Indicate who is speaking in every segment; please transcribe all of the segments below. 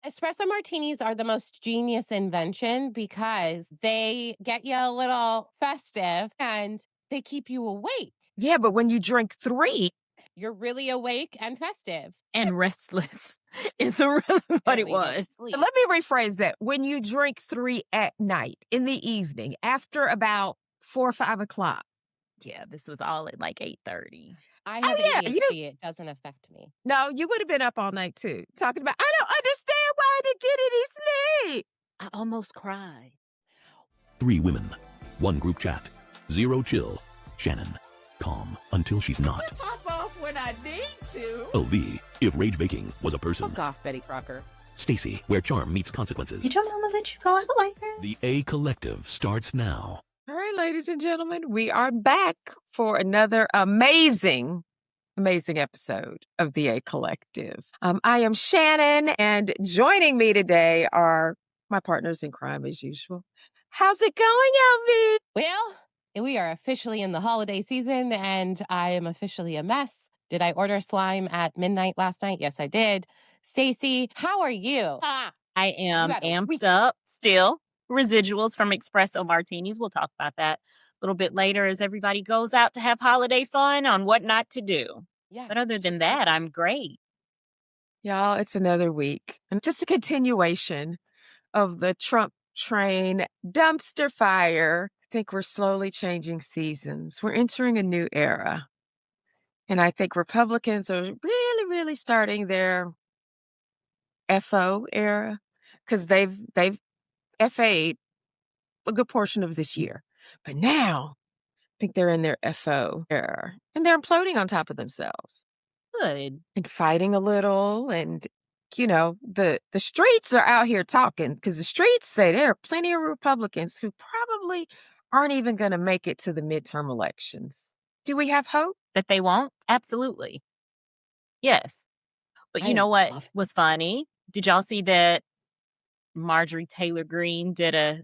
Speaker 1: Espresso martinis are the most genius invention because they get you a little festive and they keep you awake.
Speaker 2: Yeah, but when you drink 3
Speaker 1: You're really awake and festive.
Speaker 3: And restless is really what it
Speaker 1: Barely get
Speaker 3: was.
Speaker 1: sleep.
Speaker 2: let me rephrase that. When you drink 3 at night, in the evening, after about 4 or 5 o'clock.
Speaker 3: Yeah, this was all at like 8:30.
Speaker 1: I have
Speaker 2: yeah,
Speaker 1: ADHD. It doesn't affect me.
Speaker 2: No, you would have been up all night too, talking about, I don't understand why I didn't get any sleep.
Speaker 3: I almost cried.
Speaker 4: 3 women, 1 group chat, 0 chill. Shannon, calm until she's not.
Speaker 2: Pop off when I need to.
Speaker 4: LV, if rage baking was a person.
Speaker 1: Fuck off, Betty Crocker.
Speaker 4: Stacey, where charm meets consequences.
Speaker 3: Did your mama let you go out like that?
Speaker 4: The A Collective starts now.
Speaker 2: All right, ladies and gentlemen, we are back for another amazing episode of the A Collective. I am Shannon, and joining me today are my partners in crime as usual. How's it going, LV?
Speaker 1: Well, we are officially in the holiday season, and I am officially a mess. Did I order slime at midnight last night? Yes, I did. Stacey, how are you?
Speaker 3: I am
Speaker 1: You got a
Speaker 3: amped
Speaker 1: week.
Speaker 3: up still. Residuals from Espresso Martinis. We'll talk about that a little bit later as everybody goes out to have holiday fun on what not to do.
Speaker 1: Yeah.
Speaker 3: But other than that, I'm great.
Speaker 2: Y'all, it's another week. And just a continuation of the Trump train dumpster fire. I think we're slowly changing seasons. We're entering a new era. And I think Republicans are really, really starting their FO era because they've FA'd a good portion of this year. But now I think they're in their FO era and they're imploding on top of themselves
Speaker 3: Good.
Speaker 2: and fighting a little. And, you know, the streets are out here talking because the streets say there are plenty of Republicans who probably aren't even going to make it to the midterm elections. Do we have hope?
Speaker 3: That they won't? Absolutely. Yes. But you
Speaker 1: I
Speaker 3: know what
Speaker 1: love it.
Speaker 3: was funny? Did y'all see that Marjorie Taylor Greene did a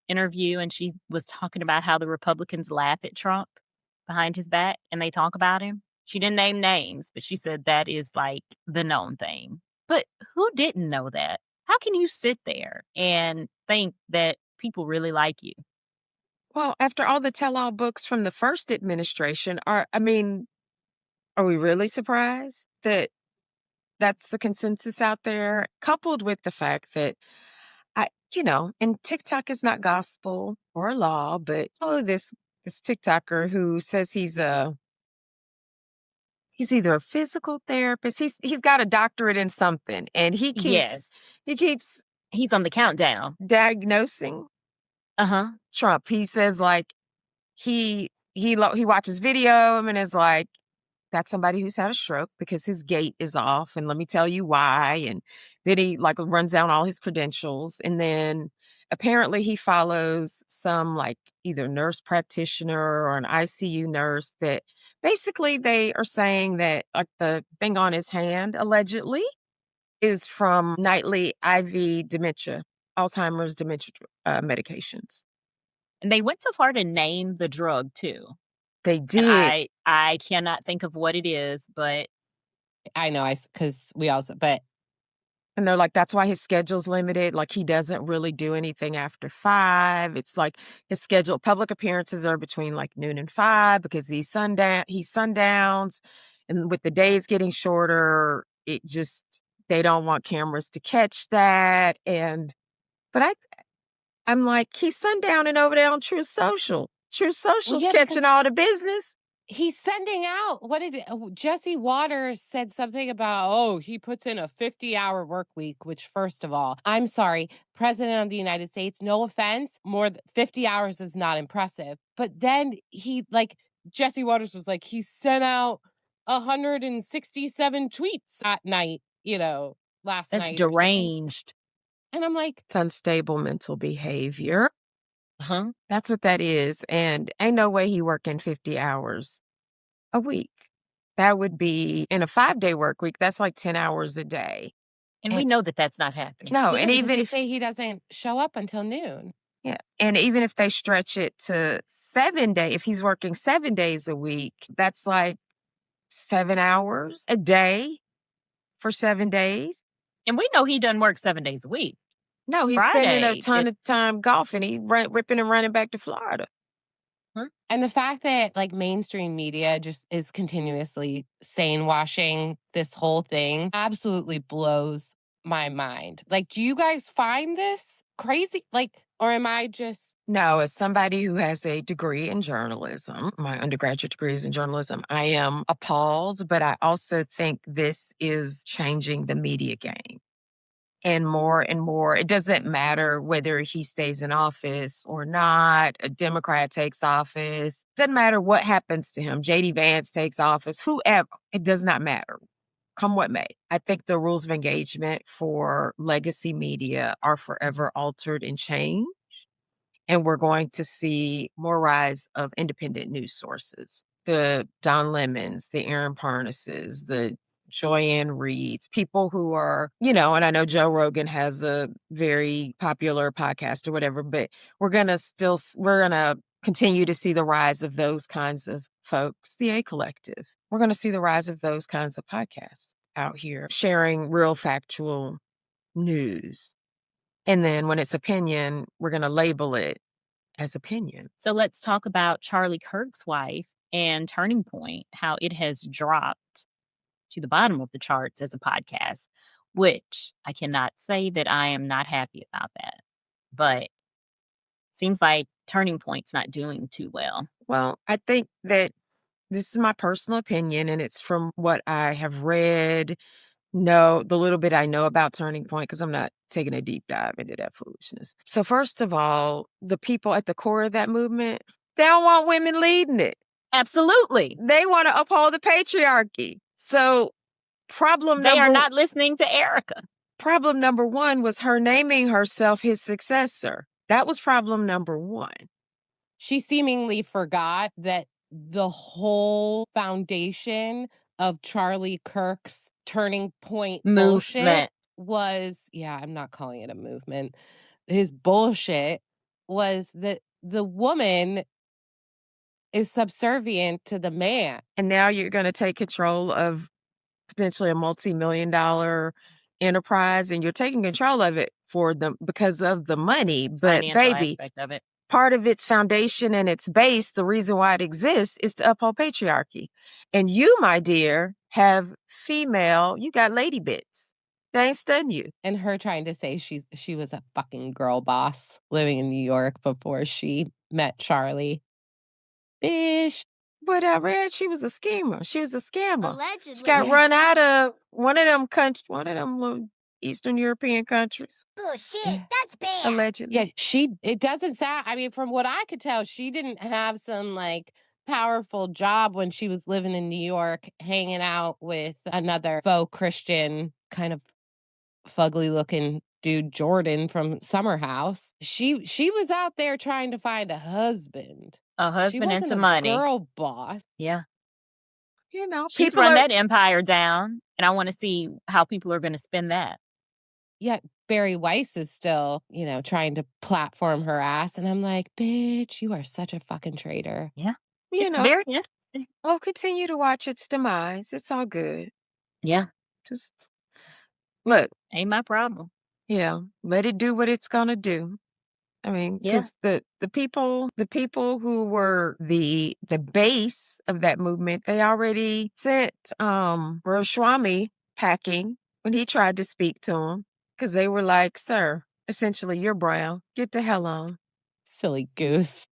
Speaker 3: interview and she was talking about how the Republicans laugh at Trump behind his back and they talk about him? She didn't name names, but she said that is like the known thing. But who didn't know that? How can you sit there and think that people really like you?
Speaker 2: Well, after all the tell-all books from the first administration, are we really surprised that that's the consensus out there? Coupled with the fact that and TikTok is not gospel or law, but this TikToker who says he's either a physical therapist, he's got a doctorate in something, and he keeps
Speaker 3: He's on the countdown.
Speaker 2: diagnosing Trump. He says like he watches video and is like, that's somebody who's had a stroke because his gait is off, and let me tell you why. And then he like runs down all his credentials, and then apparently he follows some like either nurse practitioner or an ICU nurse that basically they are saying that like the thing on his hand allegedly is from nightly IV dementia, Alzheimer's dementia medications.
Speaker 3: And they went so far to name the drug too.
Speaker 2: They did.
Speaker 3: And I cannot think of what it is, but
Speaker 1: I know, because we also, but
Speaker 2: and they're like, that's why his schedule's limited. Like he doesn't really do anything after 5. It's like his schedule, public appearances are between like noon and 5 because he sundowns. And with the days getting shorter, they don't want cameras to catch that. But I'm like, he's sundowning over there on True Social. True Social's catching all the business.
Speaker 1: he's sending out, Jesse Waters said something about, he puts in a 50-hour work week, which first of all, I'm sorry, President of the United States, no offense, more than 50 hours is not impressive. But then Jesse Waters was like, he sent out 167 tweets at night, last night.
Speaker 3: that's deranged.
Speaker 1: And I'm like,
Speaker 2: it's unstable mental behavior.
Speaker 3: Huh?
Speaker 2: That's what that is. And ain't no way he working 50 hours a week. That would be in a 5-day work week. That's like 10 hours a day.
Speaker 3: And we know that that's not happening.
Speaker 2: No,
Speaker 1: yeah,
Speaker 2: and even
Speaker 1: they say he doesn't show up until noon.
Speaker 2: Yeah. And even if they stretch it to 7 days, if he's working 7 days a week, that's like 7 hours a day for 7 days.
Speaker 3: And we know he doesn't work 7 days a week.
Speaker 2: No, he's spending a ton of time golfing. He ripping and running back to Florida.
Speaker 1: And the fact that like mainstream media just is continuously sane washing this whole thing absolutely blows my mind. Like, do you guys find this crazy? Like, or am I just...
Speaker 2: No, as somebody who has a degree in journalism, my undergraduate degree is in journalism, I am appalled, but I also think this is changing the media game. And more, it doesn't matter whether he stays in office or not, a Democrat takes office, doesn't matter what happens to him, J.D. Vance takes office, whoever, it does not matter. Come what may. I think the rules of engagement for legacy media are forever altered and changed. And we're going to see more rise of independent news sources. The Don Lemons, the Aaron Parnases, the Joyanne Reeds, people who are, and I know Joe Rogan has a very popular podcast or whatever, but we're going to continue to see the rise of those kinds of folks, the A Collective. We're going to see the rise of those kinds of podcasts out here sharing real factual news. And then when it's opinion, we're going to label it as opinion.
Speaker 3: So let's talk about Charlie Kirk's wife and Turning Point, how it has dropped to the bottom of the charts as a podcast, which I cannot say that I am not happy about that. But it seems like Turning Point's not doing too well.
Speaker 2: Well, I think that this is my personal opinion, and it's from what I have read, the little bit I know about Turning Point, because I'm not taking a deep dive into that foolishness. So first of all, the people at the core of that movement, they don't want women leading it.
Speaker 3: Absolutely.
Speaker 2: They want to uphold the patriarchy. So
Speaker 3: they are not listening to Erica.
Speaker 2: Problem number one was her naming herself his successor. That was problem number one.
Speaker 1: She seemingly forgot that the whole foundation of Charlie Kirk's Turning Point bullshit was, I'm not calling it a movement. His bullshit was that the woman is subservient to the man.
Speaker 2: And now you're going to take control of potentially a multi-million-dollar enterprise, and you're taking control of it because of the money. But baby,
Speaker 3: aspect of it.
Speaker 2: Part of its foundation and its base, the reason why it exists, is to uphold patriarchy. And you, my dear, you got lady bits. They ain't studying you.
Speaker 1: And her trying to say she was a fucking girl boss living in New York before she met Charlie. Bish.
Speaker 2: But I read she was a schemer. She was a scammer.
Speaker 5: Allegedly.
Speaker 2: She got run out of one of them little Eastern European countries.
Speaker 5: Bullshit, that's bad.
Speaker 2: Allegedly.
Speaker 1: Yeah, it doesn't sound, from what I could tell, she didn't have some like powerful job when she was living in New York, hanging out with another Faux-Christian kind of fugly looking dude, Jordan from Summer House. She was out there trying to find a husband.
Speaker 3: And some money.
Speaker 1: Girl boss.
Speaker 3: Yeah.
Speaker 2: She's
Speaker 3: run that empire down, and I want to see how people are going to spend that.
Speaker 1: Yeah, Barry Weiss is still, trying to platform her ass. And I'm like, bitch, you are such a fucking traitor.
Speaker 3: Yeah. It's very interesting.
Speaker 2: We'll continue to watch its demise. It's all good.
Speaker 3: Yeah.
Speaker 2: Just look.
Speaker 3: Ain't my problem.
Speaker 2: Yeah. Let it do what it's going to do. Because the people who were the base of that movement, they already sent Roswami packing when he tried to speak to him. Because they were like, sir, essentially, you're brown. Get the hell on.
Speaker 1: Silly goose.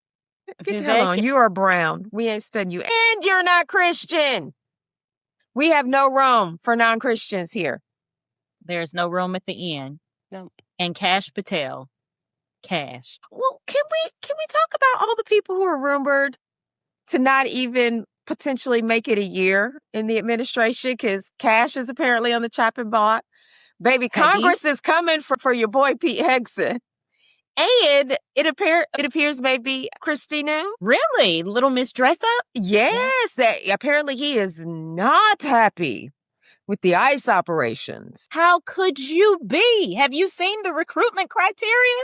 Speaker 2: Get the hell on. You are brown. We ain't studying you. And you're not Christian. We have no room for non-Christians here.
Speaker 3: There's no room at the end.
Speaker 1: No.
Speaker 3: And Cash Patel. Cash.
Speaker 2: Well, can we talk about all the people who are rumored to not even potentially make it a year in the administration? Because Cash is apparently on the chopping block. Baby,
Speaker 1: Peggy?
Speaker 2: Congress is coming for your boy Pete Hegson. And it appears maybe Christy New.
Speaker 3: Really? Little Miss Dress Up?
Speaker 2: Yes, that apparently he is not happy with the ICE operations.
Speaker 3: How could you be? Have you seen the recruitment criteria?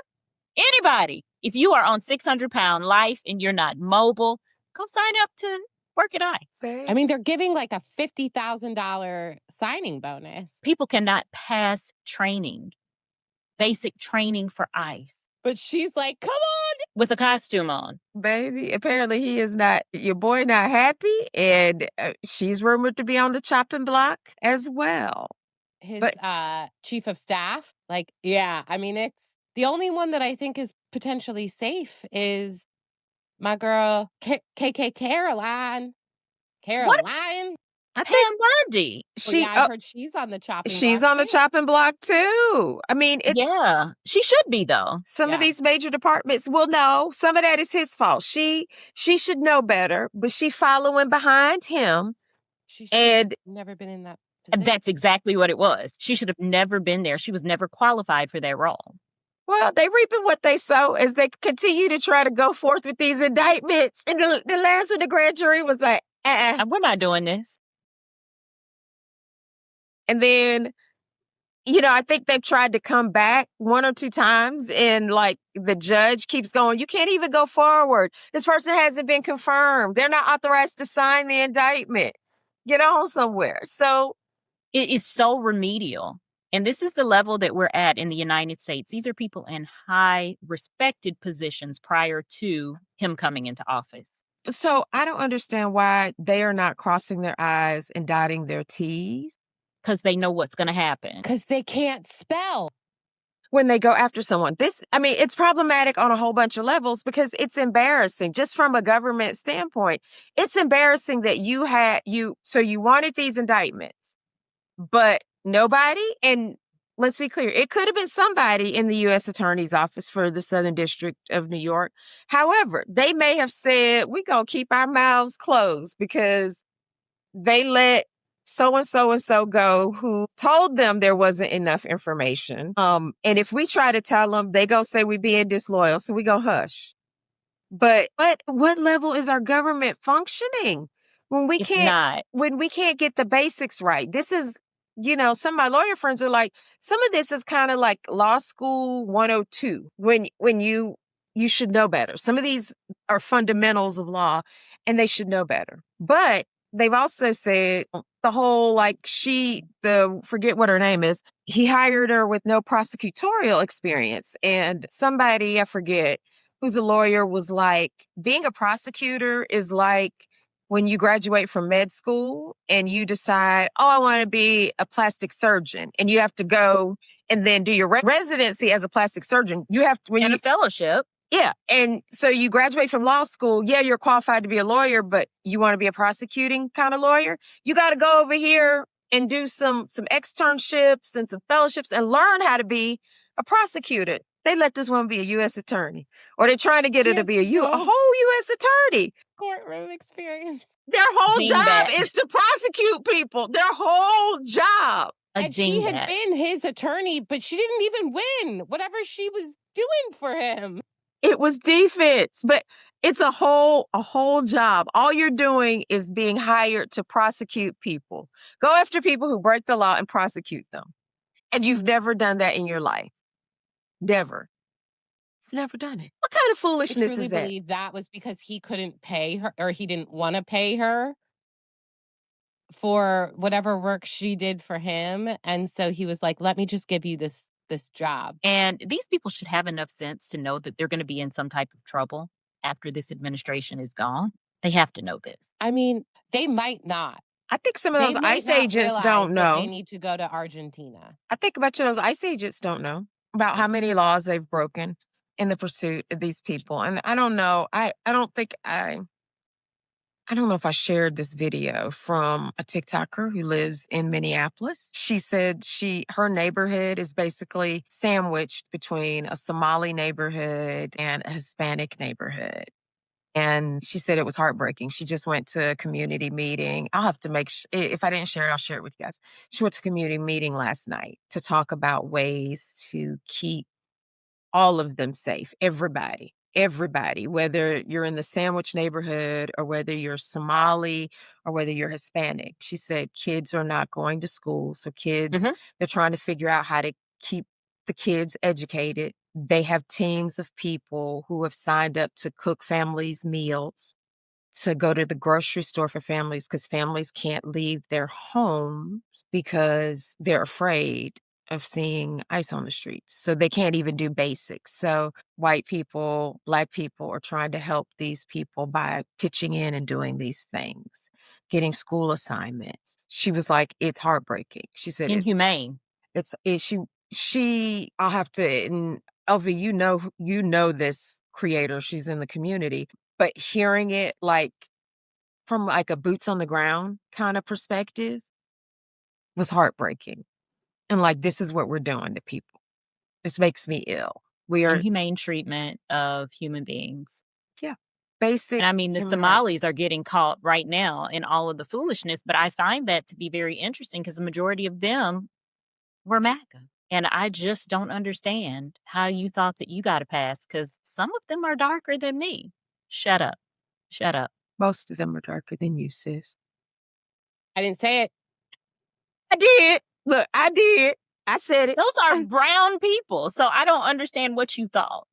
Speaker 3: Anybody, if you are on 600-pound life and you're not mobile, go sign up to Work at ICE.
Speaker 1: I mean, they're giving like a $50,000 signing bonus.
Speaker 3: People cannot pass training, basic training for ICE.
Speaker 1: But she's like, come on.
Speaker 3: With a costume on.
Speaker 2: Baby, apparently he is not, your boy not happy, and she's rumored to be on the chopping block as well.
Speaker 1: His chief of staff, like, yeah, I mean, it's the only one that I think is potentially safe is my girl, KK Caroline. Caroline.
Speaker 3: Pam Bondi.
Speaker 1: I heard she's on the chopping block.
Speaker 2: She's on the chopping block too. I mean, it's...
Speaker 3: Yeah, she should be, though.
Speaker 2: Some of these major departments will know. Some of that is his fault. She should know better, but she following behind him.
Speaker 1: She should have never been in that position.
Speaker 3: That's exactly what it was. She should have never been there. She was never qualified for that role.
Speaker 2: Well, they reaping what they sow as they continue to try to go forth with these indictments. And the last one, the grand jury was like,
Speaker 3: we're not doing this.
Speaker 2: And then, I think they've tried to come back 1 or 2 times, and like the judge keeps going, you can't even go forward. This person hasn't been confirmed. They're not authorized to sign the indictment. Get on somewhere. So
Speaker 3: it is so remedial. And this is the level that we're at in the United States. These are people in high respected positions prior to him coming into office.
Speaker 2: So I don't understand why they are not crossing their I's and dotting their T's.
Speaker 3: Because they know what's going to happen.
Speaker 1: Because they can't spell.
Speaker 2: When they go after someone. It's problematic on a whole bunch of levels because it's embarrassing. Just from a government standpoint, it's embarrassing that you wanted these indictments, but nobody, and let's be clear, it could have been somebody in the U.S. Attorney's Office for the Southern District of New York. However, they may have said, we're going to keep our mouths closed because they let so-and-so and so go who told them there wasn't enough information. And if we try to tell them, they gonna say we being disloyal, so we gonna hush. But what level is our government functioning when we can't get the basics right? This is, some of my lawyer friends are like, some of this is kind of like law school 102 when you should know better. Some of these are fundamentals of law and they should know better. But they've also said the whole, forget what her name is, he hired her with no prosecutorial experience. And somebody, I forget, who's a lawyer was like, being a prosecutor is like when you graduate from med school and you decide, I want to be a plastic surgeon. And you have to go and then do your residency as a plastic surgeon. You have to,
Speaker 3: a fellowship.
Speaker 2: Yeah. And so you graduate from law school. Yeah, you're qualified to be a lawyer, but you want to be a prosecuting kind of lawyer. You got to go over here and do some externships and some fellowships and learn how to be a prosecutor. They let this woman be a U.S. attorney, or they're trying to get her to be a whole U.S. attorney.
Speaker 1: Courtroom experience.
Speaker 2: Their whole job is to prosecute people. Their whole job.
Speaker 1: And she had been his attorney, but she didn't even win whatever she was doing for him.
Speaker 2: It was defense, but it's a whole job. All you're doing is being hired to prosecute people. Go after people who break the law and prosecute them. And you've never done that in your life. Never. You've never done it. What kind of foolishness is that?
Speaker 1: I believe that was because he couldn't pay her, or he didn't want to pay her for whatever work she did for him. And so he was like, let me just give you this job.
Speaker 3: And these people should have enough sense to know that they're going to be in some type of trouble after this administration is gone. They have to know this.
Speaker 1: I mean, they might not.
Speaker 2: I think some of those ICE agents don't know.
Speaker 1: They need to go to Argentina.
Speaker 2: I think about those ICE agents don't know about how many laws they've broken in the pursuit of these people. And I don't know. I don't know if I shared this video from a TikToker who lives in Minneapolis. She said her neighborhood is basically sandwiched between a Somali neighborhood and a Hispanic neighborhood. And she said it was heartbreaking. She just went to a community meeting. I'll have to if I didn't share it, I'll share it with you guys. She went to a community meeting last night to talk about ways to keep all of them safe. Everybody, whether you're in the sandwich neighborhood or whether you're Somali or whether you're Hispanic. She said kids are not going to school. So kids, they're trying to figure out how to keep the kids educated. They have teams of people who have signed up to cook families meals. to go to the grocery store for families because families can't leave their homes because they're afraid of seeing ice on the streets. So they can't even do basics. So white people, Black people are trying to help these people by pitching in and doing these things, getting school assignments. She was like, it's heartbreaking. She said,
Speaker 3: Inhumane.
Speaker 2: I'll have to, and Elvie, you know this creator, she's in the community, but hearing it like from like a boots on the ground kind of perspective was heartbreaking. And like, this is what we're doing to people. This makes me ill. We are
Speaker 3: Inhumane treatment of human beings.
Speaker 2: Yeah. Basic.
Speaker 3: And I mean, the
Speaker 2: human
Speaker 3: Somalis
Speaker 2: rights.
Speaker 3: are getting caught right now in all of the foolishness, but I find that to be very interesting because the majority of them were MAGA. And I just don't understand how you thought that you got a pass because some of them are darker than me. Shut up. Shut up.
Speaker 2: Most of them are darker than you, sis.
Speaker 1: I didn't say it.
Speaker 2: I did. Look, I did. I said it.
Speaker 3: Those are brown people. So I don't understand what you thought.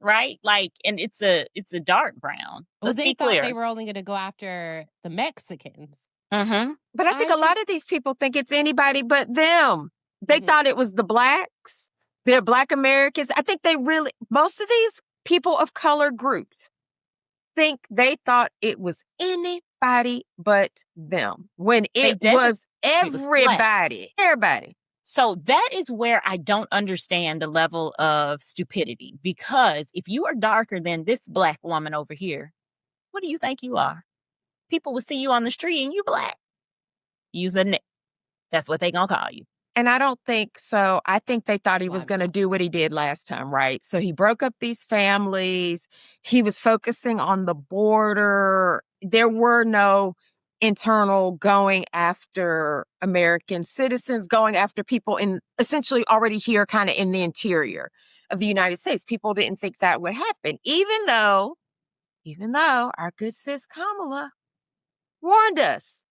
Speaker 3: Right? Like, and it's a dark brown.
Speaker 1: Well,
Speaker 3: Let's
Speaker 1: they
Speaker 3: be
Speaker 1: thought
Speaker 3: clear.
Speaker 1: they were only going to go after the Mexicans.
Speaker 3: Mm-hmm.
Speaker 2: But I think a lot of these people think it's anybody but them. They thought it was the Blacks. They're Black Americans. I think most of these people of color groups they thought it was anybody but them. When it was everybody. Everybody.
Speaker 3: So that is where I don't understand the level of stupidity. Because if you are darker than this Black woman over here, what do you think you are? People will see you on the street and you Black. You's a nick. That's what they gonna call you.
Speaker 2: And I don't think so. I think they thought he was going to do what he did last time, right? So he broke up these families. He was focusing on the border. There were no internal going after American citizens, going after people in essentially already here kind of in the interior of the United States. People didn't think that would happen, even though our good sis Kamala warned us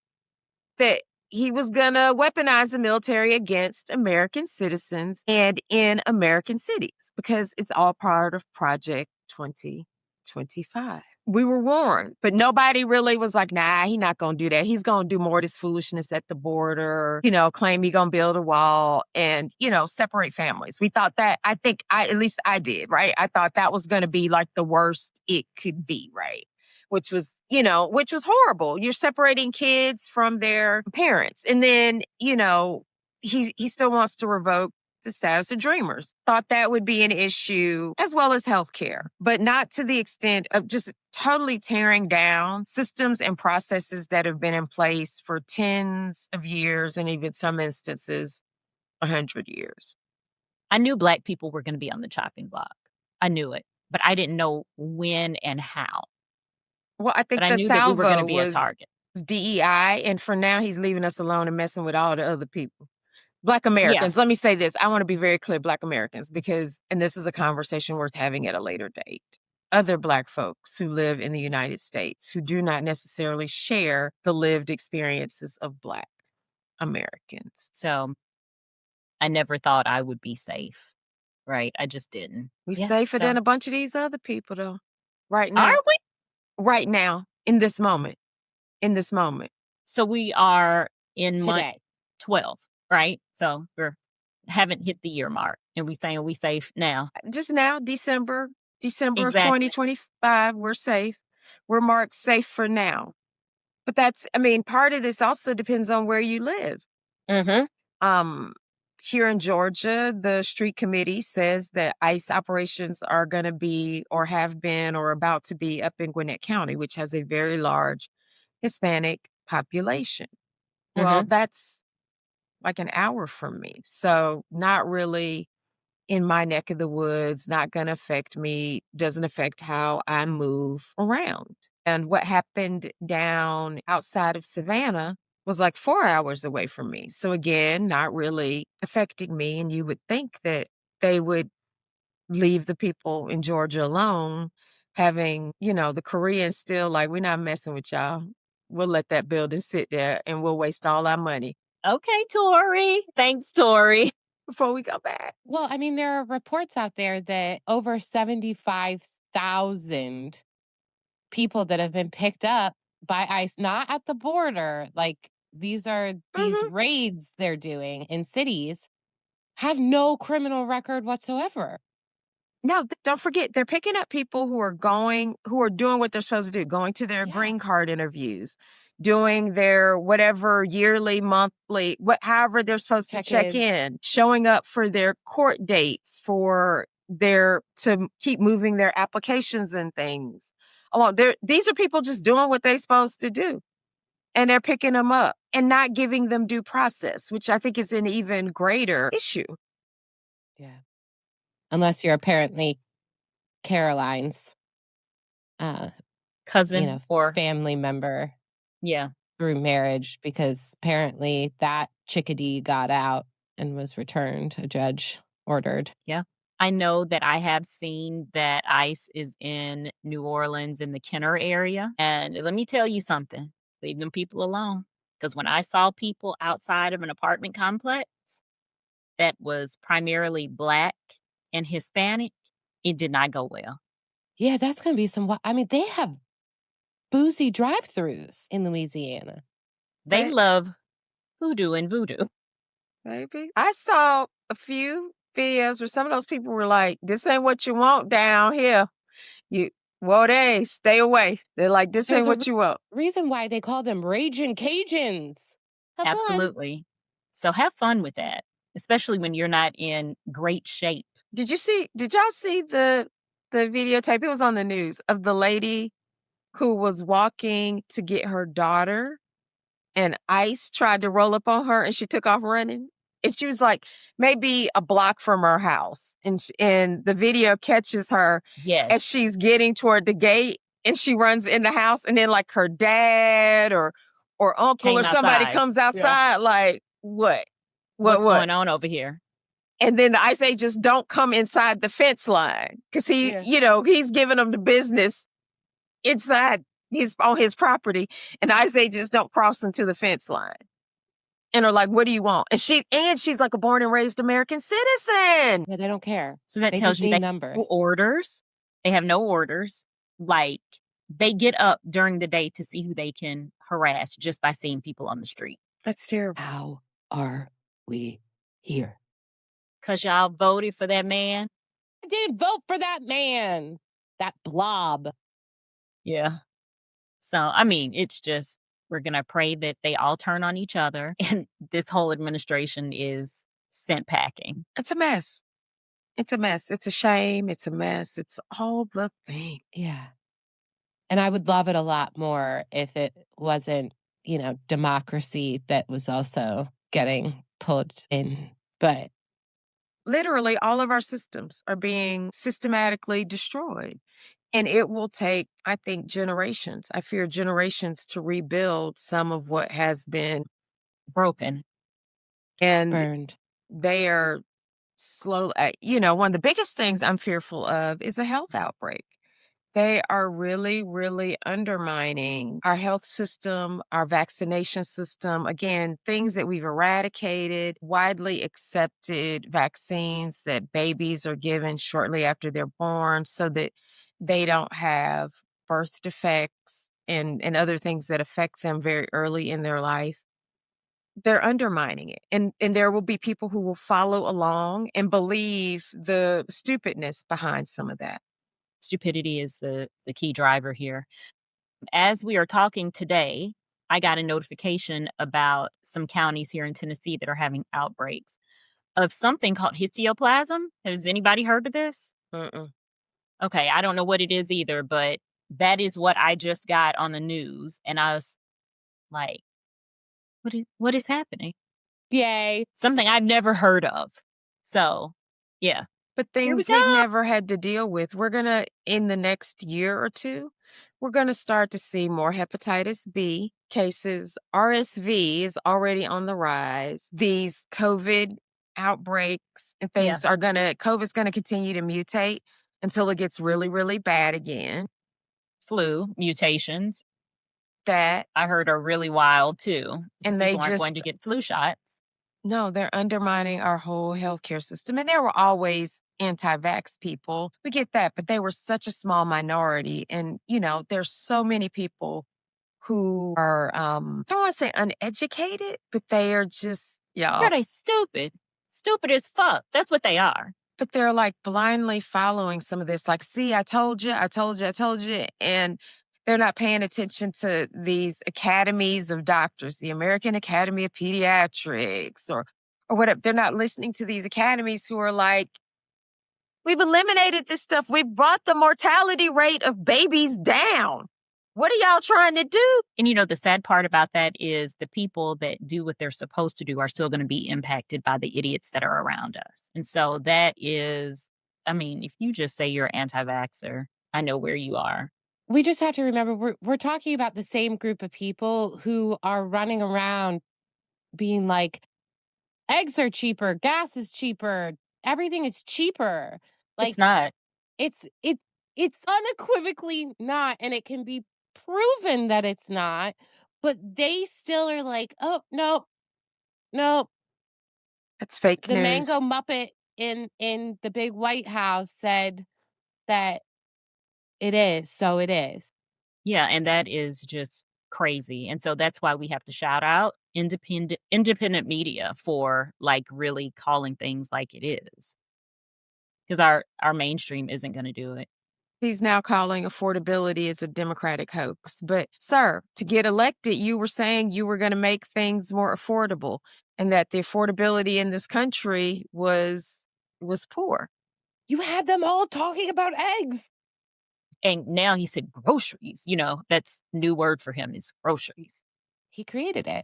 Speaker 2: that he was going to weaponize the military against American citizens and in American cities because it's all part of Project 2025. We were warned, but nobody really was like, nah, he's not going to do that. He's going to do more of this foolishness at the border, claim he's going to build a wall and, separate families. We thought that, at least I did, right? I thought that was going to be like the worst it could be, right? Which was horrible. You're separating kids from their parents. And then, he still wants to revoke the status of dreamers. Thought that would be an issue as well as healthcare, but not to the extent of just totally tearing down systems and processes that have been in place for tens of years and even some instances 100 years.
Speaker 3: I knew Black people were going to be on the chopping block. I knew it, but I didn't know when and how.
Speaker 2: Well, I think
Speaker 3: but I knew that we were going to be a target.
Speaker 2: DEI, and for now, he's leaving us alone and messing with all the other people. Black Americans, Let me say this. I want to be very clear, Black Americans, and this is a conversation worth having at a later date. Other Black folks who live in the United States who do not necessarily share the lived experiences of Black Americans.
Speaker 3: So I never thought I would be safe, right? I just didn't.
Speaker 2: We're safer than a bunch of these other people, though, right now.
Speaker 3: Are we?
Speaker 2: Right now, in this moment.
Speaker 3: So we are in
Speaker 1: Today.
Speaker 3: month 12, right? So haven't hit the year mark. And we saying we safe now.
Speaker 2: Just now, December
Speaker 3: Exactly.
Speaker 2: of 2025, we're safe. We're marked safe for now. But part of this also depends on where you live.
Speaker 3: Mm-hmm.
Speaker 2: Here in Georgia, the street committee says that ICE operations are going to be or have been or about to be up in Gwinnett County, which has a very large Hispanic population. Well, that's like an hour from me. So not really in my neck of the woods, not going to affect me, doesn't affect how I move around. And what happened down outside of Savannah was like 4 hours away from me. So again, not really affecting me. And you would think that they would leave the people in Georgia alone, having, the Koreans still like, we're not messing with y'all. We'll let that building sit there and we'll waste all our money.
Speaker 3: Okay, Tori. Thanks, Tori.
Speaker 2: Before we go back.
Speaker 1: Well, there are reports out there that over 75,000 people that have been picked up by ICE, not at the border. Like, these are these
Speaker 2: Mhm.
Speaker 1: raids they're doing in cities, have no criminal record whatsoever.
Speaker 2: No, don't forget, they're picking up people who are doing what they're supposed to do, going to their
Speaker 1: Yeah.
Speaker 2: green card interviews, doing their whatever yearly, monthly, however they're supposed to check in, showing up for their court dates, to keep moving their applications and things along. These are people just doing what they're supposed to do. And they're picking them up and not giving them due process, which I think is an even greater issue.
Speaker 1: Yeah. Unless you're apparently Caroline's
Speaker 3: cousin or
Speaker 1: family member.
Speaker 3: Yeah.
Speaker 1: Through marriage, because apparently that chickadee got out and was returned, a judge ordered.
Speaker 3: Yeah. I know that I have seen that ICE is in New Orleans in the Kenner area. And let me tell you something, leave them people alone. Because when I saw people outside of an apartment complex that was primarily Black and Hispanic, it did not go well.
Speaker 1: Yeah, that's going to be they have boozy drive-thrus in Louisiana.
Speaker 3: They
Speaker 2: Right.
Speaker 3: love hoodoo and voodoo.
Speaker 2: Maybe. I saw a few videos where some of those people were like, this ain't what you want down here. Stay away. They're like, this
Speaker 1: There's
Speaker 2: ain't what you want.
Speaker 1: Reason why they call them Raging Cajuns. Have fun.
Speaker 3: Absolutely. So have fun with that, especially when you're not in great shape.
Speaker 2: Did y'all see the videotape? It was on the news of the lady who was walking to get her daughter and ICE tried to roll up on her and she took off running. And she was like maybe a block from her house. And the video catches her as she's getting toward the gate and she runs in the house and then like her dad or uncle or somebody comes outside like, what?
Speaker 3: What's going on over here?
Speaker 2: And then the ICE agents don't come inside the fence line because he's giving them the business inside. He's on his property, and the ICE agents don't cross into the fence line. And are like, what do you want? And she's like a born and raised American citizen.
Speaker 1: Yeah, they don't care.
Speaker 3: So that tells you they have no orders. They have no orders. Like, they get up during the day to see who they can harass just by seeing people on the street.
Speaker 2: That's terrible.
Speaker 1: How are we here?
Speaker 3: Because y'all voted for that man?
Speaker 1: I didn't vote for that man. That blob.
Speaker 3: Yeah. So, I mean, it's just, we're going to pray that they all turn on each other and this whole administration is sent packing.
Speaker 2: It's a mess. It's a mess. It's a shame. It's a mess. It's all the thing.
Speaker 1: Yeah. And I would love it a lot more if it wasn't, democracy that was also getting pulled in. But
Speaker 2: literally all of our systems are being systematically destroyed. And it will take, I think, generations. I fear generations to rebuild some of what has been
Speaker 3: broken
Speaker 2: and
Speaker 1: burned.
Speaker 2: They are slow. One of the biggest things I'm fearful of is a health outbreak. They are really, really undermining our health system, our vaccination system. Again, things that we've eradicated, widely accepted vaccines that babies are given shortly after they're born so that they don't have birth defects and other things that affect them very early in their life. They're undermining it. And there will be people who will follow along and believe the stupidness behind some of that.
Speaker 3: Stupidity is the key driver here. As we are talking today, I got a notification about some counties here in Tennessee that are having outbreaks of something called histoplasm. Has anybody heard of this?
Speaker 2: Mm-mm.
Speaker 3: Okay, I don't know what it is either, but that is what I just got on the news. And I was like, what is happening?
Speaker 1: Yay.
Speaker 3: Something I've never heard of. So, yeah.
Speaker 2: But things we've never had to deal with. We're going to, in the next year or two, we're going to start to see more hepatitis B cases. RSV is already on the rise. These COVID outbreaks and things COVID's going to continue to mutate until it gets really, really bad again.
Speaker 3: Flu mutations
Speaker 2: that
Speaker 3: I heard are really wild too.
Speaker 2: And
Speaker 3: people aren't going to get flu shots.
Speaker 2: No, they're undermining our whole healthcare system. And there were always anti-vax people. We get that, but they were such a small minority. And, there's so many people who are, I don't want to say uneducated, but they are just,
Speaker 3: Yeah, they stupid. Stupid as fuck. That's what they are.
Speaker 2: but they're like blindly following some of this. Like, see, I told you, I told you, I told you. And they're not paying attention to these academies of doctors, the American Academy of Pediatrics or whatever. They're not listening to these academies who are like, we've eliminated this stuff. We've brought the mortality rate of babies down. What are y'all trying to do?
Speaker 3: And you know, the sad part about that is the people that do what they're supposed to do are still going to be impacted by the idiots that are around us. And so that is, I mean, if you just say you're anti-vaxxer, I know where you are.
Speaker 1: We just have to remember we're talking about the same group of people who are running around being like, eggs are cheaper, gas is cheaper, everything is cheaper. Like,
Speaker 3: It's not.
Speaker 1: it's unequivocally not, and it can be proven that it's not, but they still are like, oh no,
Speaker 2: That's fake
Speaker 1: the
Speaker 2: news.
Speaker 1: mango muppet in the big White House said that it is, so it is.
Speaker 3: Yeah, and that is just crazy. And so that's why we have to shout out independent media for like really calling things like it is. Because our mainstream isn't going to do it.
Speaker 2: He's now calling affordability as a Democratic hoax. But, sir, to get elected, you were saying you were going to make things more affordable and that the affordability in this country was poor.
Speaker 1: You had them all talking about eggs.
Speaker 3: And now he said groceries. You know, that's new word for him is groceries.
Speaker 1: He created it.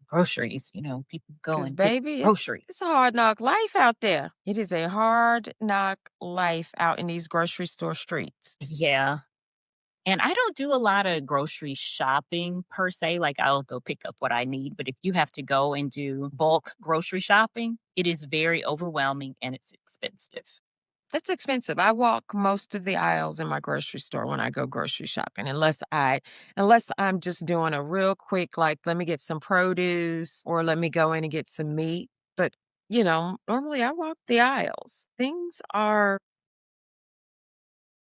Speaker 3: Groceries, you know, people go and
Speaker 2: baby,
Speaker 3: get groceries.
Speaker 2: It's a hard knock life out there. It is a hard knock life out in these grocery store streets.
Speaker 3: Yeah. And I don't do a lot of grocery shopping per se. Like I'll go pick up what I need. But if you have to go and do bulk grocery shopping, it is very overwhelming and it's expensive.
Speaker 2: That's expensive. I walk most of the aisles in my grocery store when I go grocery shopping, unless I'm just doing a real quick, like, let me get some produce or let me go in and get some meat. But, you know, normally I walk the aisles. Things are.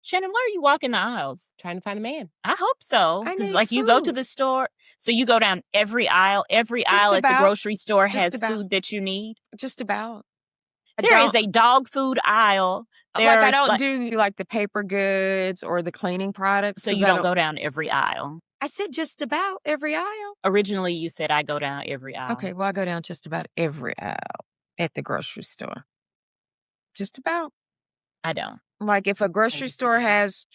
Speaker 3: Shannon, why are you walking the aisles?
Speaker 1: Trying to find a man.
Speaker 3: I hope so.
Speaker 2: I
Speaker 3: Because
Speaker 2: need
Speaker 3: like you go to
Speaker 2: food.
Speaker 3: the store, so you go down every aisle at the
Speaker 2: about.
Speaker 3: grocery store
Speaker 2: Just
Speaker 3: has
Speaker 2: about.
Speaker 3: food that you need.
Speaker 2: Just about.
Speaker 3: There is a dog food aisle.
Speaker 2: Like, I
Speaker 3: There's,
Speaker 2: don't do like the paper goods or the cleaning products.
Speaker 3: So
Speaker 2: 'cause
Speaker 3: you
Speaker 2: I
Speaker 3: don't go down every aisle.
Speaker 2: I said just about every aisle.
Speaker 3: Originally, you said I go down every aisle.
Speaker 2: Okay, well, I go down just about every aisle at the grocery store. Just about.
Speaker 3: I don't.
Speaker 2: Like if a grocery
Speaker 3: just
Speaker 2: store
Speaker 3: don't.
Speaker 2: has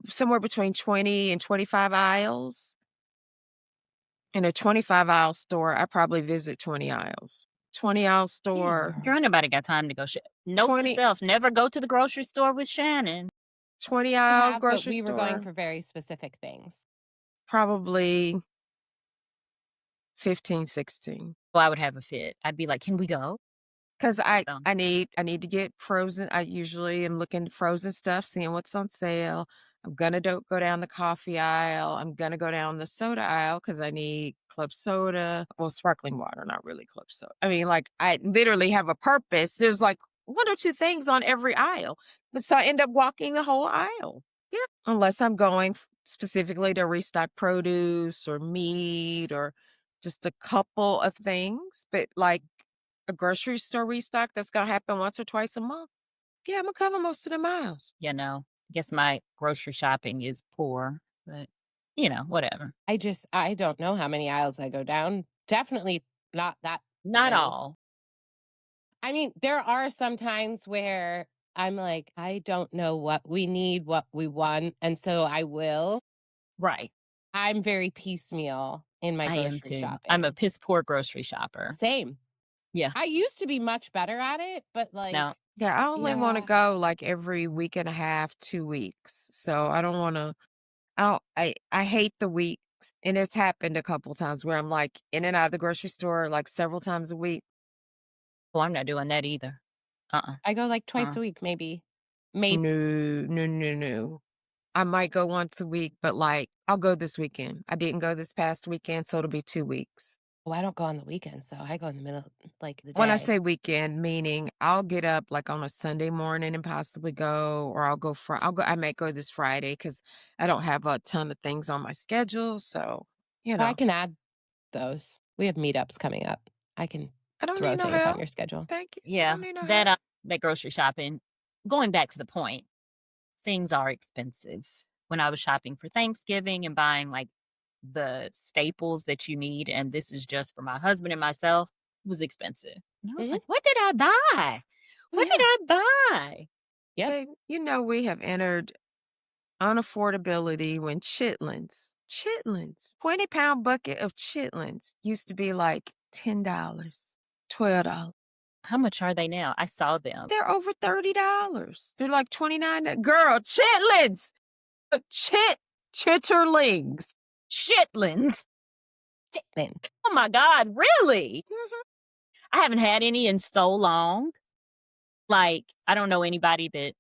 Speaker 2: somewhere between 20 and 25 aisles, in a 25-aisle store, I probably visit 20 aisles. 20-aisle store.
Speaker 3: Girl, ain't nobody got time to go shop. Note
Speaker 2: 20
Speaker 3: to self, never go to the grocery store with Shannon.
Speaker 2: 20-aisle
Speaker 1: But
Speaker 2: grocery
Speaker 1: we were
Speaker 2: store.
Speaker 1: going for very specific things.
Speaker 2: Probably 15, 16.
Speaker 3: Well, I would have a fit. I'd be like, can we go?
Speaker 2: Because I
Speaker 3: So,
Speaker 2: need to get frozen. I usually am looking at frozen stuff, seeing what's on sale. I'm gonna go down the coffee aisle. I'm gonna go down the soda aisle because I need club soda. Well, sparkling water, not really club soda. I mean, like I literally have a purpose. There's like one or two things on every aisle, but so I end up walking the whole aisle. Yeah, unless I'm going specifically to restock produce or meat or just a couple of things. But like a grocery store restock that's gonna happen once or twice a month. Yeah, I'm gonna cover most of the miles.
Speaker 3: you know, I guess my grocery shopping is poor, but you know, whatever.
Speaker 1: I don't know how many aisles I go down. Definitely not that
Speaker 3: Not
Speaker 1: many.
Speaker 3: all.
Speaker 1: I mean, there are some times where I'm like, I don't know what we need, what we want, and so I will.
Speaker 3: Right.
Speaker 1: I'm very piecemeal in my
Speaker 3: I
Speaker 1: grocery
Speaker 3: am too.
Speaker 1: shopping.
Speaker 3: I'm a piss poor grocery shopper.
Speaker 1: Same.
Speaker 3: Yeah.
Speaker 1: I used to be much better at it, but like,
Speaker 3: No.
Speaker 2: Yeah, I only want to
Speaker 1: Yeah.
Speaker 2: go like every week and a half, 2 weeks. So I don't want to. I hate the weeks, and it's happened a couple times where I'm like in and out of the grocery store like several times a week.
Speaker 3: Oh, I'm not doing that either.
Speaker 1: I go like twice a week, maybe. Maybe.
Speaker 2: No. I might go once a week, but like I'll go this weekend. I didn't go this past weekend, so it'll be 2 weeks.
Speaker 1: Well, I don't go on the weekend, so I go in the middle, like, the
Speaker 2: When I
Speaker 1: day.
Speaker 2: say weekend, meaning I'll get up like on a Sunday morning and possibly go, or I might go this Friday because I don't have a ton of things on my schedule. So, you
Speaker 1: Oh, I
Speaker 2: know,
Speaker 1: can add those. We have meetups coming up. I can
Speaker 2: I don't
Speaker 1: throw
Speaker 2: need no
Speaker 1: things on
Speaker 2: help.
Speaker 1: your schedule.
Speaker 2: Thank you. I
Speaker 3: Yeah,
Speaker 2: don't need no help.
Speaker 3: that grocery shopping. Going back to the point, things are expensive. When I was shopping for Thanksgiving and buying like the staples that you need, and this is just for my husband and myself, it was expensive. And I was
Speaker 1: Mhm.
Speaker 3: like, what did I buy? What did I buy?
Speaker 1: Yep.
Speaker 2: Babe, you know we have entered unaffordability when Chitlins, 20-pound bucket of Chitlins used to be like $10, $12.
Speaker 3: How much are they now? I saw them.
Speaker 2: They're over $30. They're like $29. Girl, Chitlins! Chitterlings.
Speaker 3: Chitlins.
Speaker 1: Chitlin.
Speaker 3: Oh my God, really?
Speaker 2: Mhm.
Speaker 3: I haven't had any in so long. Like, I don't know anybody that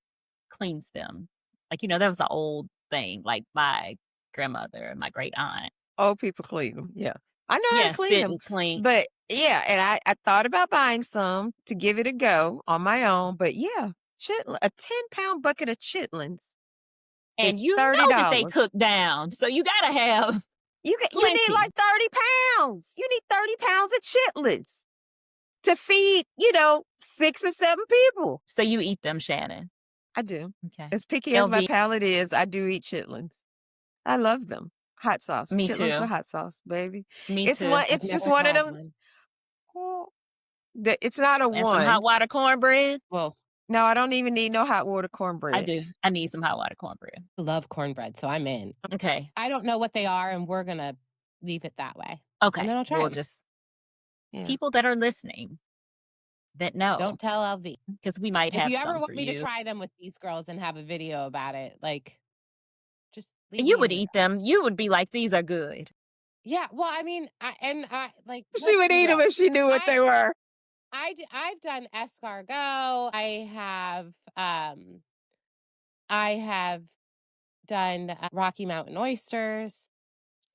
Speaker 3: cleans them. Like, that was an old thing. Like my grandmother and my great aunt.
Speaker 2: Old people clean them. Yeah. I know how
Speaker 3: Yeah,
Speaker 2: to clean
Speaker 3: sit
Speaker 2: them.
Speaker 3: and clean.
Speaker 2: But yeah, and I thought about buying some to give it a go on my own. But yeah, a 10-pound bucket of Chitlins
Speaker 3: And
Speaker 2: is
Speaker 3: you
Speaker 2: $30.
Speaker 3: know that they cook down. So you gotta have
Speaker 2: You need
Speaker 3: plenty.
Speaker 2: like 30 pounds. You need 30 pounds of Chitlins to feed, 6 or 7 people.
Speaker 3: So you eat them, Shannon.
Speaker 2: I do.
Speaker 3: Okay.
Speaker 2: As picky as my
Speaker 3: LV.
Speaker 2: palate is, I do eat Chitlins. I love them. Hot sauce.
Speaker 3: Me
Speaker 2: Chitlins
Speaker 3: too.
Speaker 2: with hot sauce, baby.
Speaker 3: Me
Speaker 2: It's
Speaker 3: too.
Speaker 2: one.
Speaker 1: I've
Speaker 2: It's just
Speaker 1: never
Speaker 2: one of
Speaker 1: had
Speaker 2: them.
Speaker 1: one.
Speaker 2: Oh, it's not a
Speaker 3: And some hot
Speaker 2: one.
Speaker 3: water cornbread.
Speaker 1: Well,
Speaker 2: No, I don't even need no hot water cornbread.
Speaker 3: I do. I need some hot water cornbread.
Speaker 1: I love cornbread, so I'm in.
Speaker 3: Okay.
Speaker 1: I don't know what they are, and we're gonna leave it that way.
Speaker 3: Okay.
Speaker 1: And then I'll try
Speaker 3: We'll
Speaker 1: 'em.
Speaker 3: just
Speaker 2: Yeah.
Speaker 3: people that are listening that know.
Speaker 1: Don't tell LV.
Speaker 3: Because we might
Speaker 1: If
Speaker 3: have
Speaker 1: you ever
Speaker 3: some
Speaker 1: want
Speaker 3: for
Speaker 1: me
Speaker 3: you.
Speaker 1: to try them with these girls and have a video about it, like, just leave
Speaker 3: And
Speaker 1: me
Speaker 3: you
Speaker 1: in
Speaker 3: would
Speaker 1: the
Speaker 3: eat
Speaker 1: dark.
Speaker 3: them. You would be like, these are good.
Speaker 1: Yeah, well, I mean, I like.
Speaker 2: She
Speaker 1: let's
Speaker 2: would
Speaker 1: be
Speaker 2: eat them
Speaker 1: real.
Speaker 2: if she knew what they were.
Speaker 1: I've done escargot. I have done Rocky Mountain oysters.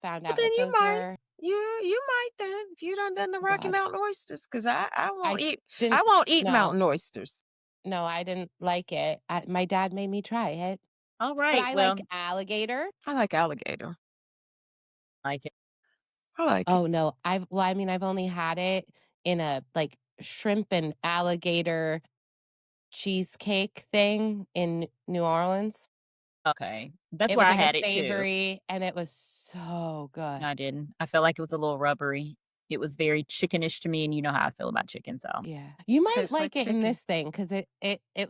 Speaker 1: Found
Speaker 2: Well,
Speaker 1: out
Speaker 2: then
Speaker 1: what
Speaker 2: you
Speaker 1: those
Speaker 2: might.
Speaker 1: were.
Speaker 2: You might then if you done the Rocky
Speaker 1: God.
Speaker 2: Mountain oysters, because I won't eat.
Speaker 1: didn't.
Speaker 2: I won't eat
Speaker 1: no.
Speaker 2: mountain oysters.
Speaker 1: No, I didn't like it. My dad made me try it.
Speaker 3: All
Speaker 1: But
Speaker 3: right.
Speaker 1: I
Speaker 3: Well,
Speaker 1: like alligator.
Speaker 2: I like alligator.
Speaker 3: like it.
Speaker 2: I like it.
Speaker 1: Oh no, I've only had it in a like shrimp and alligator cheesecake thing in New Orleans.
Speaker 3: Okay. That's
Speaker 1: It
Speaker 3: where
Speaker 1: was
Speaker 3: I
Speaker 1: like
Speaker 3: had
Speaker 1: a
Speaker 3: it too.
Speaker 1: savory, and it was so good.
Speaker 3: No, I didn't. I felt like it was a little rubbery. It was very chickenish to me, and you know how I feel about chicken. So
Speaker 1: Yeah, you might
Speaker 2: Tastes
Speaker 1: like
Speaker 2: like
Speaker 1: it in
Speaker 2: chicken.
Speaker 1: this thing because it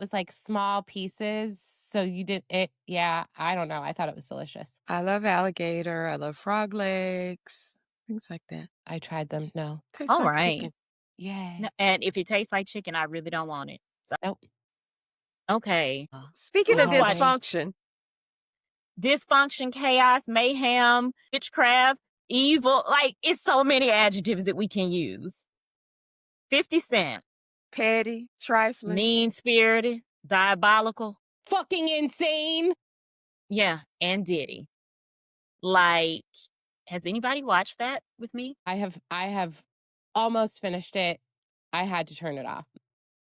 Speaker 1: was like small pieces. So you did it. Yeah, I don't know. I thought it was delicious.
Speaker 2: I love alligator. I love frog legs. Things like that.
Speaker 1: I tried them. No.
Speaker 2: Tastes
Speaker 3: all
Speaker 2: like
Speaker 3: right.
Speaker 2: chicken.
Speaker 1: Yeah.
Speaker 3: No, and if it tastes like chicken, I really don't want it. So
Speaker 1: Nope.
Speaker 3: okay.
Speaker 2: Speaking of
Speaker 1: Well, I mean-
Speaker 2: dysfunction,
Speaker 3: Dysfunction, chaos, mayhem, witchcraft, evil. Like, it's so many adjectives that we can use. 50 Cent,
Speaker 2: petty, trifling.
Speaker 3: mean-spirited, diabolical.
Speaker 1: Fucking insane.
Speaker 3: Yeah, and Diddy. Like, has anybody watched that with me?
Speaker 1: I have almost finished it. I had to turn it off.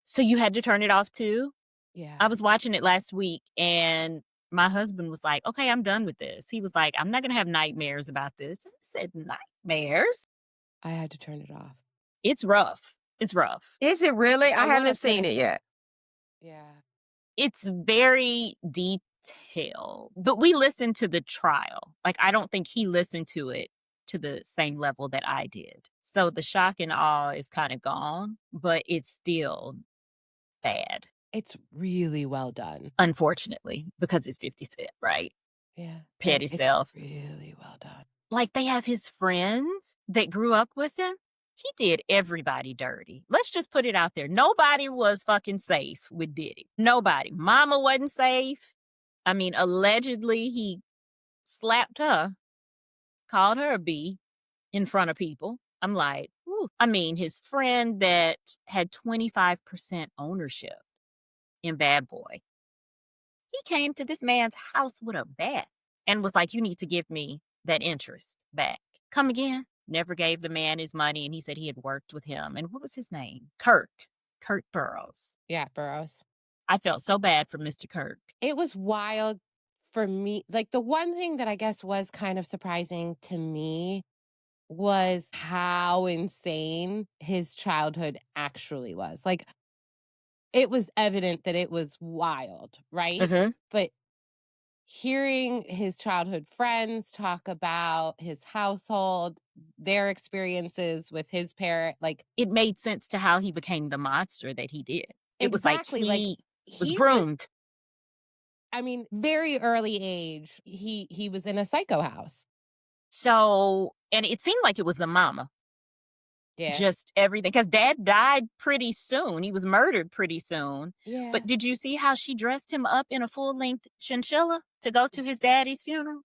Speaker 3: So you had to turn it off too?
Speaker 1: Yeah.
Speaker 3: I was watching it last week and my husband was like, okay, I'm done with this. He was like, I'm not going to have nightmares about this. I said, nightmares?
Speaker 1: I had to turn it off.
Speaker 3: It's rough. It's rough.
Speaker 2: Is it really? I
Speaker 1: wanna
Speaker 2: haven't seen
Speaker 1: finish
Speaker 2: it yet.
Speaker 1: Yeah.
Speaker 3: It's very detailed, but we listened to the trial. Like, I don't think he listened to it to the same level that I did. So the shock and awe is kind of gone, but it's still bad.
Speaker 1: It's really well done.
Speaker 3: Unfortunately, because it's 50 Cent, right?
Speaker 1: Yeah.
Speaker 3: Petty
Speaker 1: It's
Speaker 3: self.
Speaker 1: really well done.
Speaker 3: Like, they have his friends that grew up with him. He did everybody dirty. Let's just put it out there. Nobody was fucking safe with Diddy. Nobody. Mama wasn't safe. I mean, allegedly he slapped her, called her a B in front of people. I'm like, ooh. I mean, his friend that had 25% ownership in Bad Boy, he came to this man's house with a bat and was like, you need to give me that interest back. Come again? never gave the man his money, and he said he had worked with him. And what was his name? Kurt Burrows.
Speaker 1: Yeah, Burrows.
Speaker 3: I felt so bad for Mr. Kirk.
Speaker 1: It was wild for me. Like, the one thing that I guess was kind of surprising to me was how insane his childhood actually was. Like, it was evident that it was wild, right?
Speaker 3: Mm-hmm.
Speaker 1: But hearing his childhood friends talk about his household, their experiences with his parent, like,
Speaker 3: It made sense to how he became the monster that he did. It
Speaker 1: exactly,
Speaker 3: was like
Speaker 1: like,
Speaker 3: he was
Speaker 1: he
Speaker 3: groomed.
Speaker 1: I mean, very early age, he was in a psycho house.
Speaker 3: So, and it seemed like it was the mama.
Speaker 1: Yeah.
Speaker 3: Just everything. Because dad died pretty soon. He was murdered pretty soon.
Speaker 1: Yeah.
Speaker 3: But did you see how she dressed him up in a full-length chinchilla to go to his daddy's funeral?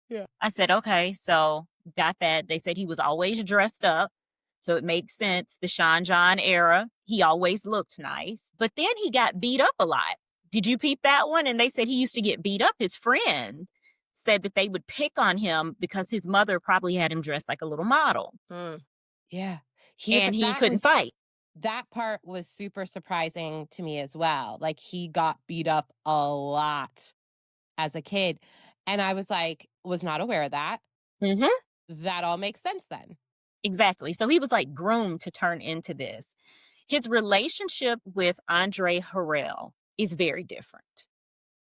Speaker 1: Yeah.
Speaker 3: I said, okay, so got that. They said he was always dressed up. So it makes sense. The Sean John era, he always looked nice. But then he got beat up a lot. Did you peep that one? And they said he used to get beat up. His friend said that they would pick on him because his mother probably had him dressed like a little model.
Speaker 1: Yeah.
Speaker 3: And he couldn't fight.
Speaker 1: That part was super surprising to me as well. Like, he got beat up a lot as a kid. And I was like, was not aware of that.
Speaker 3: Mm-hmm.
Speaker 1: That all makes sense then.
Speaker 3: Exactly. So he was like groomed to turn into this. His relationship with Andre Harrell is very different.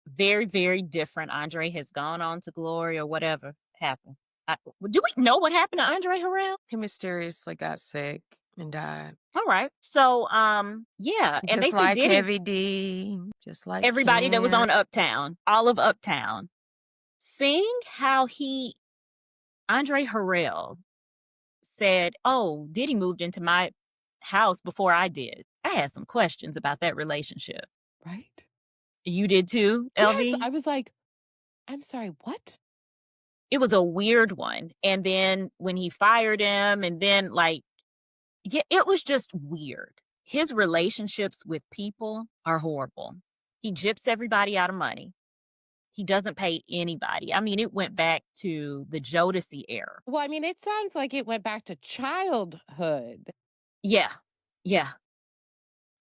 Speaker 3: Very, very different. Andre has gone on to glory or whatever happened. Do we know what happened to Andre Harrell?
Speaker 2: He mysteriously got sick and died.
Speaker 3: All right. So, yeah. And
Speaker 2: Just
Speaker 3: they say
Speaker 2: like
Speaker 3: Diddy,
Speaker 2: Heavy D, just like
Speaker 3: everybody that was
Speaker 2: him.
Speaker 3: on Uptown, all of Uptown. Seeing how Andre Harrell said, oh, Diddy moved into my house before I did. I had some questions about that relationship.
Speaker 1: Right?
Speaker 3: You did too, LV?
Speaker 1: Yes. I was like, I'm sorry, what?
Speaker 3: It was a weird one. And then when he fired him, and then yeah, it was just weird. His relationships with people are horrible. He gyps everybody out of money. He doesn't pay anybody. I mean, it went back to the Jodeci era.
Speaker 1: Well, I mean, it sounds like it went back to childhood.
Speaker 3: Yeah. Yeah.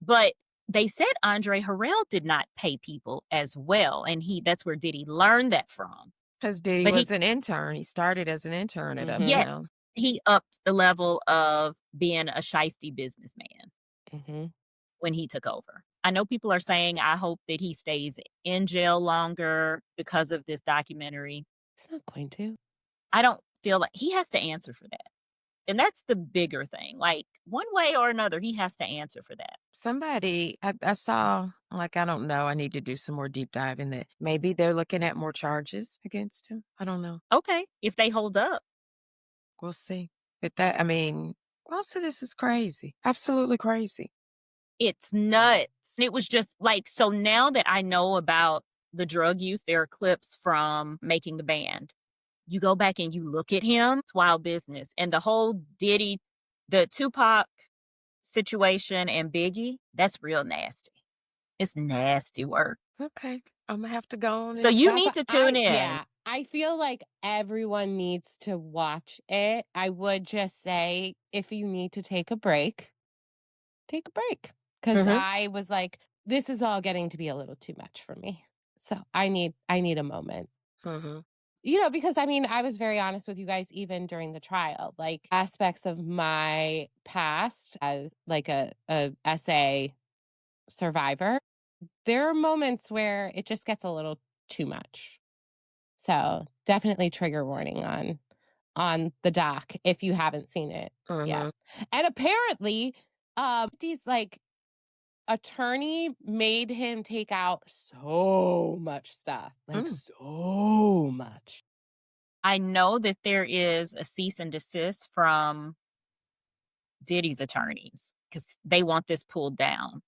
Speaker 3: But they said Andre Harrell did not pay people as well. And that's where Diddy learned that from.
Speaker 2: Because Diddy was an intern. He started as an intern at Uptown.
Speaker 3: Yeah. He upped the level of being a shiesty businessman when he took over. I know people are saying, I hope that he stays in jail longer because of this documentary.
Speaker 1: He's not going to.
Speaker 2: I
Speaker 3: don't feel like he has to answer for that. And that's the bigger thing. Like, one way or another, he has to answer for that.
Speaker 2: Somebody, I saw, like, I don't know. I need to do some more deep dive in that. Maybe they're looking at more charges against him. I don't know.
Speaker 3: Okay. If they hold up.
Speaker 2: We'll see. But most of this is crazy. Absolutely crazy.
Speaker 3: It's nuts. It was just like, so now that I know about the drug use, there are clips from Making the Band. You go back and you look at him, it's wild business. And the whole Diddy, the Tupac situation and Biggie, that's real nasty. It's nasty work.
Speaker 2: Okay. I'm going to have to go on.
Speaker 3: So you need to tune in.
Speaker 1: Yeah. I feel like everyone needs to watch it. I would just say, if you need to take a break, take a break. Because I was like, this is all getting to be a little too much for me. So I need a moment. You know, because I mean, I was very honest with you guys, even during the trial, like aspects of my past as like a SA survivor. There are moments where it just gets a little too much. So definitely trigger warning on the doc if you haven't seen it. Yeah. And apparently, these like attorney made him take out so much stuff. Like so much.
Speaker 3: I know that there is a cease and desist from Diddy's attorneys because they want this pulled down.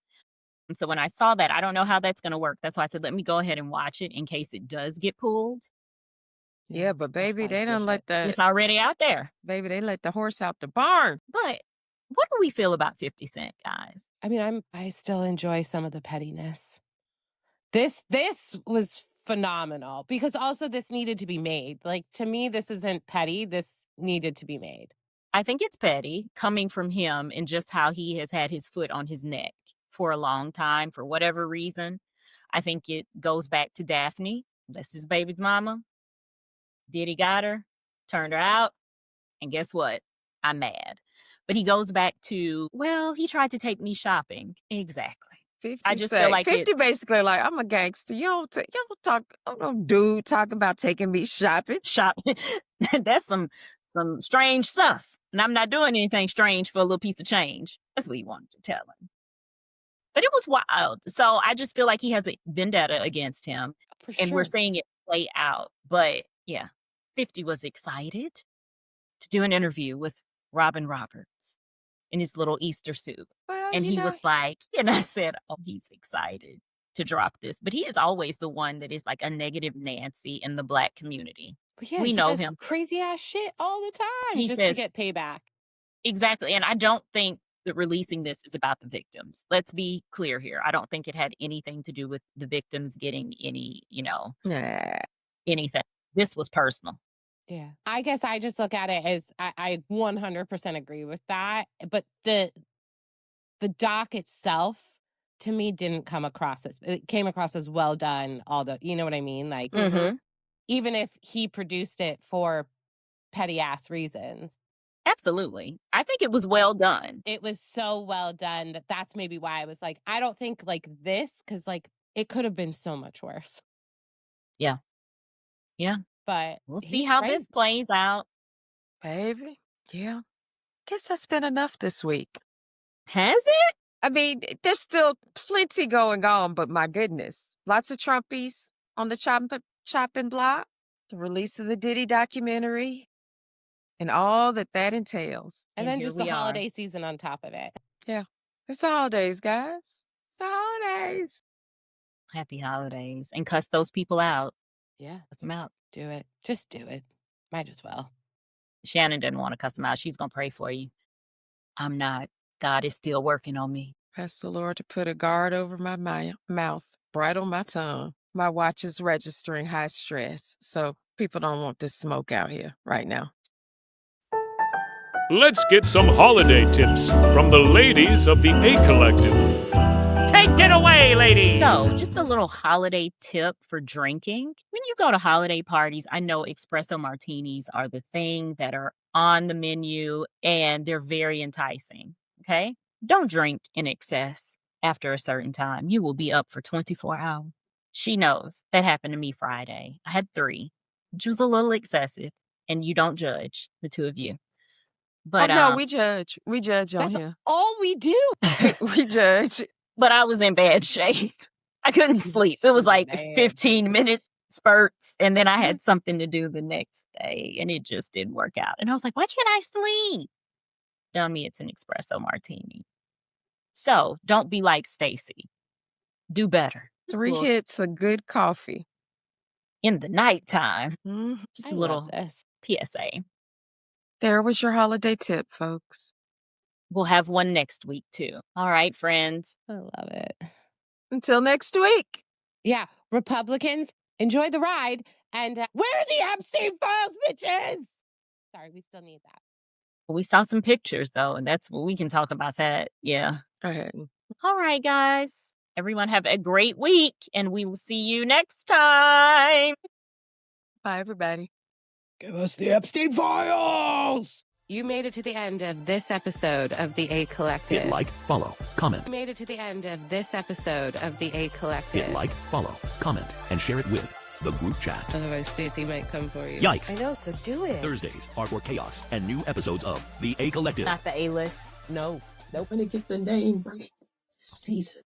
Speaker 3: And so when I saw that, I don't know how that's going to work. That's why I said, let me go ahead and watch it in case it does get pulled.
Speaker 2: Yeah, but baby, they don't let
Speaker 3: It's already out there.
Speaker 2: Baby, they let the horse out the barn.
Speaker 3: But what do we feel about 50 Cent, guys?
Speaker 1: I mean, I still enjoy some of the pettiness. This was phenomenal because also this needed to be made. Like, to me, this isn't petty. This needed to be made.
Speaker 3: I think it's petty coming from him and just how he has had his foot on his neck for a long time for whatever reason. I think it goes back to Daphne. That's his baby's mama. Diddy got her, turned her out, and guess what? I'm mad. But he goes back to, well, he tried to take me shopping. Exactly.
Speaker 2: 50
Speaker 3: I just feel like
Speaker 2: 50
Speaker 3: it's
Speaker 2: basically like, I'm a gangster. You don't talk, no dude talking about taking me shopping.
Speaker 3: shopping. That's some strange stuff. And I'm not doing anything strange for a little piece of change. That's what he wanted to tell him. But it was wild. So I just feel like he has a vendetta against him.
Speaker 1: For
Speaker 3: And we're
Speaker 1: sure.
Speaker 3: seeing it play out. But yeah, 50 was excited to do an interview with Robin Roberts in his little Easter suit.
Speaker 2: Well,
Speaker 3: And
Speaker 2: you
Speaker 3: he
Speaker 2: know,
Speaker 3: was like, and I said, oh, he's excited to drop this. But he is always the one that is like a negative Nancy in the Black community.
Speaker 1: But yeah,
Speaker 3: we
Speaker 1: he
Speaker 3: know
Speaker 1: does
Speaker 3: him.
Speaker 1: crazy ass shit all the time
Speaker 3: He
Speaker 1: just
Speaker 3: says-
Speaker 1: to get payback.
Speaker 3: Exactly. And I don't think that releasing this is about the victims. Let's be clear here. I don't think it had anything to do with the victims getting any,
Speaker 2: nah.
Speaker 3: anything. This was personal.
Speaker 1: Yeah. I guess I just look at it as I 100% agree with that. But the doc itself to me didn't come across as, it came across as well done. You know what I mean? Like,
Speaker 3: Mhm.
Speaker 1: even if he produced it for petty ass reasons,
Speaker 3: Absolutely. I think it was well done.
Speaker 1: it was so well done that that's maybe why I was like, I don't think like this, because like it could have been so much worse.
Speaker 3: Yeah. Yeah.
Speaker 1: But
Speaker 3: We'll see
Speaker 1: he's
Speaker 3: how
Speaker 1: crazy.
Speaker 3: this plays out.
Speaker 2: Baby. Yeah. Guess that's been enough this week.
Speaker 3: Has it?
Speaker 2: I mean, there's still plenty going on, but my goodness. Lots of Trumpies on the chopping block, the release of the Diddy documentary, and all that entails.
Speaker 1: And
Speaker 3: And
Speaker 1: then
Speaker 3: here
Speaker 1: just the
Speaker 3: we are.
Speaker 1: holiday season on top of it.
Speaker 2: It's the holidays, guys. It's the holidays.
Speaker 3: Happy holidays. And cuss those people out.
Speaker 1: Yeah.
Speaker 3: Cuss them out.
Speaker 1: Do it. Just do it. Might as well.
Speaker 3: Shannon didn't want to cuss them out. She's going to pray for you. I'm not. God is still working on me.
Speaker 2: Ask the Lord to put a guard over my mouth, bright on my tongue. My watch is registering high stress, so people don't want this smoke out here right now.
Speaker 5: Let's get some holiday tips from the ladies of the A Collective. Take it away, ladies!
Speaker 3: So, just a little holiday tip for drinking. When you go to holiday parties, I know espresso martinis are the thing that are on the menu and they're very enticing. Okay? Don't drink in excess after a certain time. You will be up for 24 hours. She knows. That happened to me Friday. I had 3, which was a little excessive. And you don't judge, the two of you. But
Speaker 2: no, we judge. We judge on
Speaker 1: That's
Speaker 2: here.
Speaker 1: all we do.
Speaker 2: We judge.
Speaker 3: but I was in bad shape. I couldn't sleep. It was like
Speaker 1: Man.
Speaker 3: 15-minute spurts. And then I had something to do the next day and it just didn't work out. And I was like, why can't I sleep? Dummy, it's an espresso martini. So don't be like Stacey. Do better. Just a
Speaker 2: 3
Speaker 3: little-
Speaker 2: hits of good coffee.
Speaker 3: in the nighttime.
Speaker 2: Mhm.
Speaker 3: Just
Speaker 1: I
Speaker 3: a
Speaker 1: love
Speaker 3: little
Speaker 1: this.
Speaker 3: PSA.
Speaker 2: There was your holiday tip, folks.
Speaker 3: We'll have one next week too. All right, friends.
Speaker 1: I love it.
Speaker 2: Until next week.
Speaker 1: Yeah. Republicans, enjoy the ride. And where are the Epstein files, bitches? Sorry, we still need that.
Speaker 3: We saw some pictures though, and that's what we can talk about that. Yeah.
Speaker 2: Go ahead.
Speaker 3: All right, guys. Everyone have a great week, and we will see you next time.
Speaker 2: Bye, everybody.
Speaker 5: Give us the Epstein files!
Speaker 1: You made it to the end of this episode of the A Collective.
Speaker 4: Hit like, follow, comment.
Speaker 1: You made it to the end of this episode of the A Collective.
Speaker 4: Hit like, follow, comment, and share it with the group chat.
Speaker 1: Otherwise, Stacey might come for you.
Speaker 4: Yikes.
Speaker 1: I know, so do it.
Speaker 4: Thursdays are for chaos and new episodes of The A Collective.
Speaker 3: Not the A-list.
Speaker 1: No.
Speaker 6: I'm gonna get the name right. Season.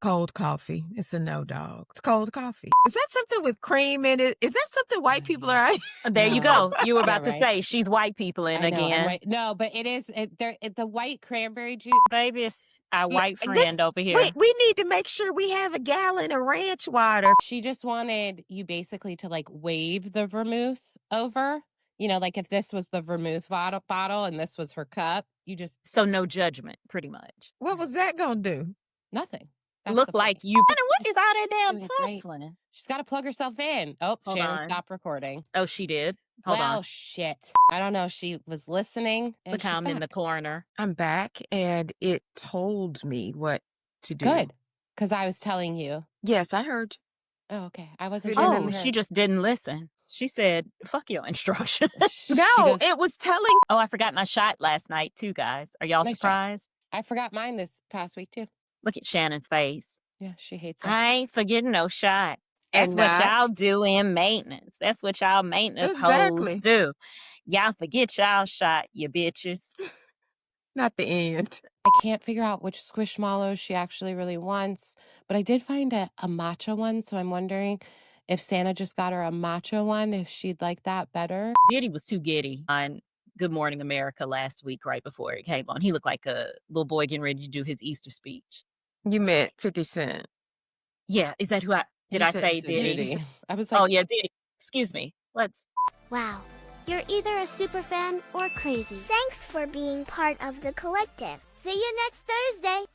Speaker 2: Cold coffee. It's a no, dog. It's cold coffee. Is that something with cream in it? Is that something white people are?
Speaker 3: There you go. You were about
Speaker 1: Yeah,
Speaker 3: to
Speaker 1: right.
Speaker 3: say she's white people in
Speaker 1: I know, I'm
Speaker 3: again.
Speaker 1: right. No, but it is the white cranberry juice.
Speaker 3: Baby, it's our
Speaker 2: Yeah,
Speaker 3: white
Speaker 2: let's-
Speaker 3: friend over here.
Speaker 2: We need to make sure we have a gallon of ranch water.
Speaker 1: She just wanted you basically to like wave the vermouth over. You know, like if this was the vermouth bottle and this was her cup, you just
Speaker 3: So no judgment, pretty much.
Speaker 2: What was that going to do?
Speaker 1: nothing. That's
Speaker 3: Look
Speaker 1: the
Speaker 3: like
Speaker 1: point.
Speaker 3: you. Shannon, what is all that damn
Speaker 1: Doing great.
Speaker 3: tussling?
Speaker 1: She's got to plug herself in. Oh,
Speaker 3: Hold
Speaker 1: Shannon
Speaker 3: on.
Speaker 1: stopped recording.
Speaker 3: Oh, she did. Hold
Speaker 1: Well,
Speaker 3: on.
Speaker 1: shit. I don't know. She was listening. And
Speaker 3: Look how
Speaker 1: she's
Speaker 3: I'm in the
Speaker 1: back.
Speaker 3: corner.
Speaker 2: I'm back, and it told me what to do.
Speaker 1: Good. Because I was telling you.
Speaker 2: Yes, I heard.
Speaker 1: Oh, okay. I wasn't
Speaker 2: Put it
Speaker 1: sure
Speaker 2: in
Speaker 1: if you
Speaker 3: Oh,
Speaker 2: the-
Speaker 3: she
Speaker 1: heard.
Speaker 3: just didn't listen. She said, fuck your instruction.
Speaker 1: She
Speaker 2: No,
Speaker 1: goes,
Speaker 2: it was telling.
Speaker 3: Oh, I forgot my shot last night too, guys. Are y'all
Speaker 1: Nice job.
Speaker 3: surprised?
Speaker 1: I forgot mine this past week, too.
Speaker 3: Look at Shannon's face.
Speaker 1: Yeah, she hates us.
Speaker 3: I ain't forgetting no shot. That's
Speaker 2: And
Speaker 3: what
Speaker 2: not.
Speaker 3: y'all do in maintenance. That's what y'all maintenance
Speaker 2: Exactly.
Speaker 3: hoes do. Y'all forget y'all shot, you bitches.
Speaker 2: Not the end.
Speaker 1: I can't figure out which squishmallow she actually really wants, but I did find a matcha one, so I'm wondering if Santa just got her a matcha one, if she'd like that better.
Speaker 3: Diddy was too giddy on Good Morning America last week, right before it came on. He looked like a little boy getting ready to do his Easter speech.
Speaker 2: You meant 50 Cent.
Speaker 3: Yeah, is that who did
Speaker 2: You
Speaker 3: I
Speaker 2: said-
Speaker 3: say
Speaker 2: you said
Speaker 3: Diddy?
Speaker 2: Diddy.
Speaker 1: I was like,
Speaker 3: Oh yeah, Diddy. Excuse me. Let's.
Speaker 7: Wow. You're either a super fan or crazy.
Speaker 8: Thanks for being part of the collective. See you next Thursday.